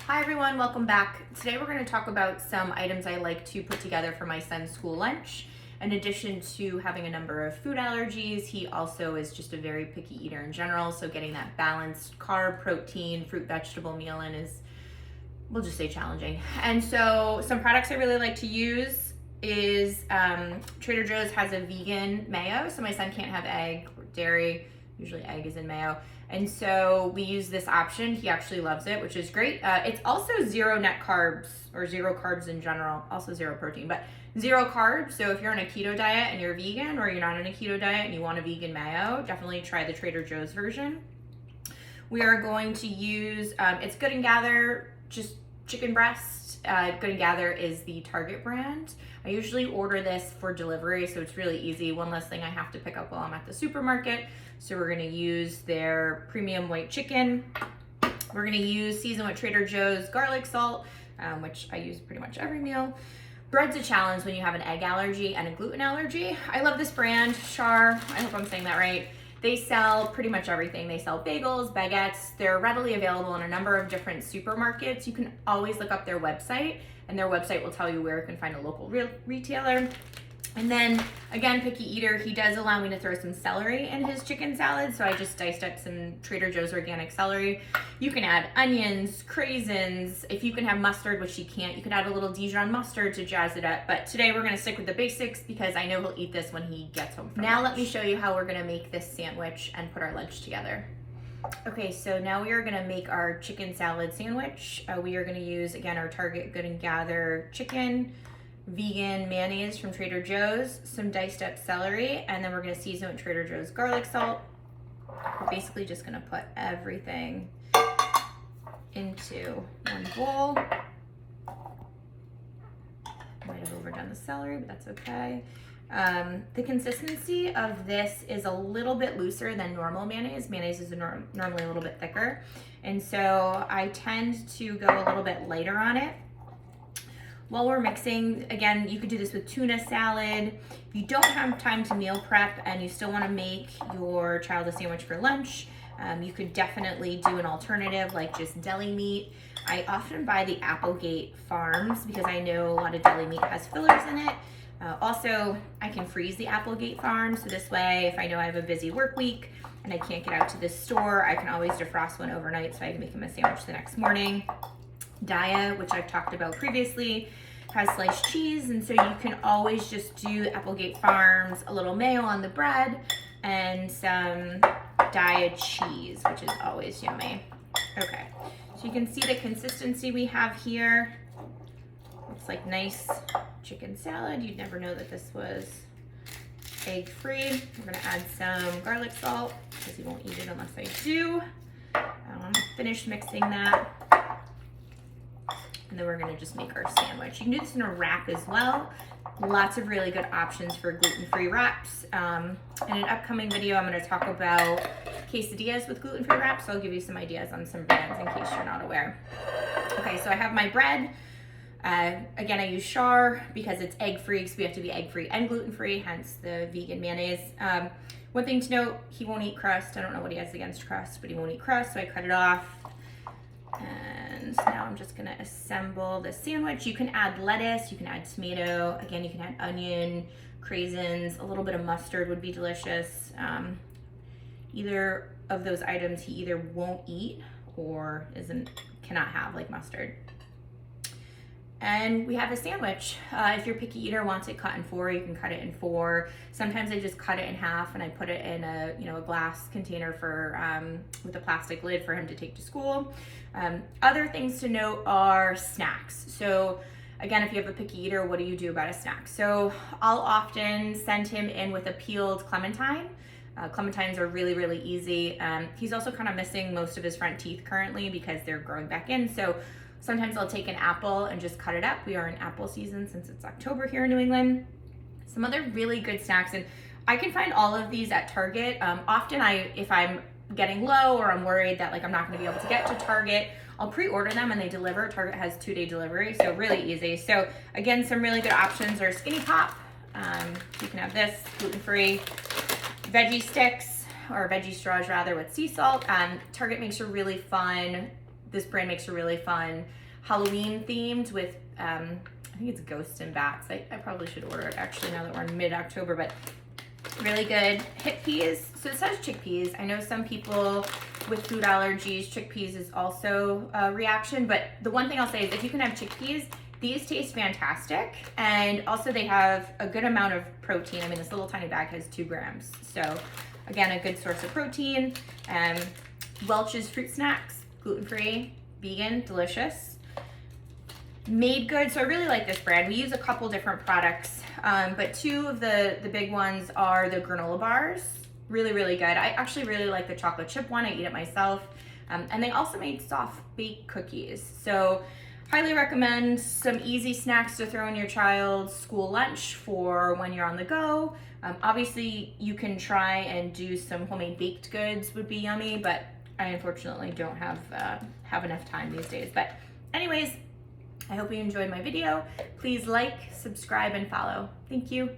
Hi everyone, welcome back. Today we're going to talk about some items I like to put together for my son's school lunch. In addition to having a number of food allergies, he also is just a very picky eater in general, so getting that balanced carb, protein, fruit, vegetable meal in is, we'll just say, challenging. And so some products I really like to use is Trader Joe's has a vegan mayo, so my son can't have egg or dairy. Usually egg is in mayo. And so we use this option. He actually loves it, which is great. It's also zero net carbs, or zero carbs in general, also zero protein, but zero carbs. So if you're on a keto diet and you're vegan, or you're not on a keto diet and you want a vegan mayo, definitely try the Trader Joe's version. We are going to use, it's Good and Gather, just chicken breast. Good and Gather is the Target brand. I usually order this for delivery, so it's really easy. One less thing I have to pick up while I'm at the supermarket. So we're gonna use their premium white chicken. We're gonna use season with Trader Joe's garlic salt, which I use pretty much every meal. Bread's a challenge when you have an egg allergy and a gluten allergy. I love this brand, Schar. I hope I'm saying that right. They sell pretty much everything. They sell bagels, baguettes. They're readily available in a number of different supermarkets. You can always look up their website, and their website will tell you where you can find a local retailer. And then, again, picky eater, he does allow me to throw some celery in his chicken salad, so I just diced up some Trader Joe's organic celery. You can add onions, craisins. If you can have mustard, which he can't, you can add a little Dijon mustard to jazz it up. But today we're gonna stick with the basics because I know he'll eat this when he gets home from lunch. Let me show you how we're gonna make this sandwich and put our lunch together. Okay, so now we are gonna make our chicken salad sandwich. We are gonna use, again, our Target Good and Gather chicken, vegan mayonnaise from Trader Joe's, some diced up celery, and then we're gonna season with Trader Joe's garlic salt. We're basically just gonna put everything into one bowl. Might have overdone the celery, but that's okay. The consistency of this is a little bit looser than normal mayonnaise. Mayonnaise is normally a little bit thicker. And so I tend to go a little bit lighter on it. While we're mixing, again, you could do this with tuna salad. If you don't have time to meal prep and you still wanna make your child a sandwich for lunch, you could definitely do an alternative like just deli meat. I often buy the Applegate Farms because I know a lot of deli meat has fillers in it. Also, I can freeze the Applegate Farms, so this way, if I know I have a busy work week and I can't get out to the store, I can always defrost one overnight so I can make him a sandwich the next morning. Daya, which I've talked about previously, has sliced cheese, and so you can always just do Applegate Farms, a little mayo on the bread, and some Daya cheese, which is always yummy. Okay, so you can see the consistency we have here. It's like nice chicken salad. You'd never know that this was egg-free. We're gonna add some garlic salt because he won't eat it unless I do. Finish mixing that. And then we're gonna just make our sandwich. You can do this in a wrap as well. Lots of really good options for gluten-free wraps. In an upcoming video, I'm gonna talk about quesadillas with gluten-free wraps, so I'll give you some ideas on some brands in case you're not aware. Okay, so I have my bread. Again, I use Schar because it's egg-free, because we have to be egg-free and gluten-free, hence the vegan mayonnaise. One thing to note, he won't eat crust. I don't know what he has against crust, but he won't eat crust, so I cut it off. And now I'm just gonna assemble the sandwich. You can add lettuce, you can add tomato, again, you can add onion, craisins, a little bit of mustard would be delicious. Either of those items he either won't eat or cannot have, like mustard. And we have a sandwich. If your picky eater wants it cut in 4, you can cut it in 4. Sometimes I just cut it in half and I put it in a glass container for with a plastic lid for him to take to school. Other things to note are snacks. So again, if you have a picky eater, what do you do about a snack? So I'll often send him in with a peeled clementine. Clementines are really, really easy. He's also kind of missing most of his front teeth currently because they're growing back in. So sometimes I'll take an apple and just cut it up. We are in apple season since it's October here in New England. Some other really good snacks, and I can find all of these at Target. Often if I'm getting low or I'm worried that I'm not gonna be able to get to Target, I'll pre-order them and they deliver. Target has 2-day delivery, so really easy. So again, some really good options are Skinny Pop. You can have this, gluten-free. Veggie sticks, or veggie straws rather, with sea salt. Target makes a really fun this brand makes a really fun Halloween themed with, I think it's ghosts and bats. I probably should order it actually now that we're in mid-October, but really good. Hip peas, so it says chickpeas. I know some people with food allergies, chickpeas is also a reaction, but the one thing I'll say is if you can have chickpeas, these taste fantastic, and also they have a good amount of protein. I mean, this little tiny bag has 2 grams. So again, a good source of protein. Welch's fruit snacks, gluten-free, vegan, delicious. Madegood, so I really like this brand. We use a couple different products, but 2 of the big ones are the granola bars. Really, really good. I actually really like the chocolate chip one. I eat it myself. And they also made soft baked cookies. So highly recommend some easy snacks to throw in your child's school lunch for when you're on the go. Obviously, you can try and do some homemade baked goods would be yummy, but I unfortunately don't have enough time these days. But anyways, I hope you enjoyed my video. Please like, subscribe, and follow. Thank you.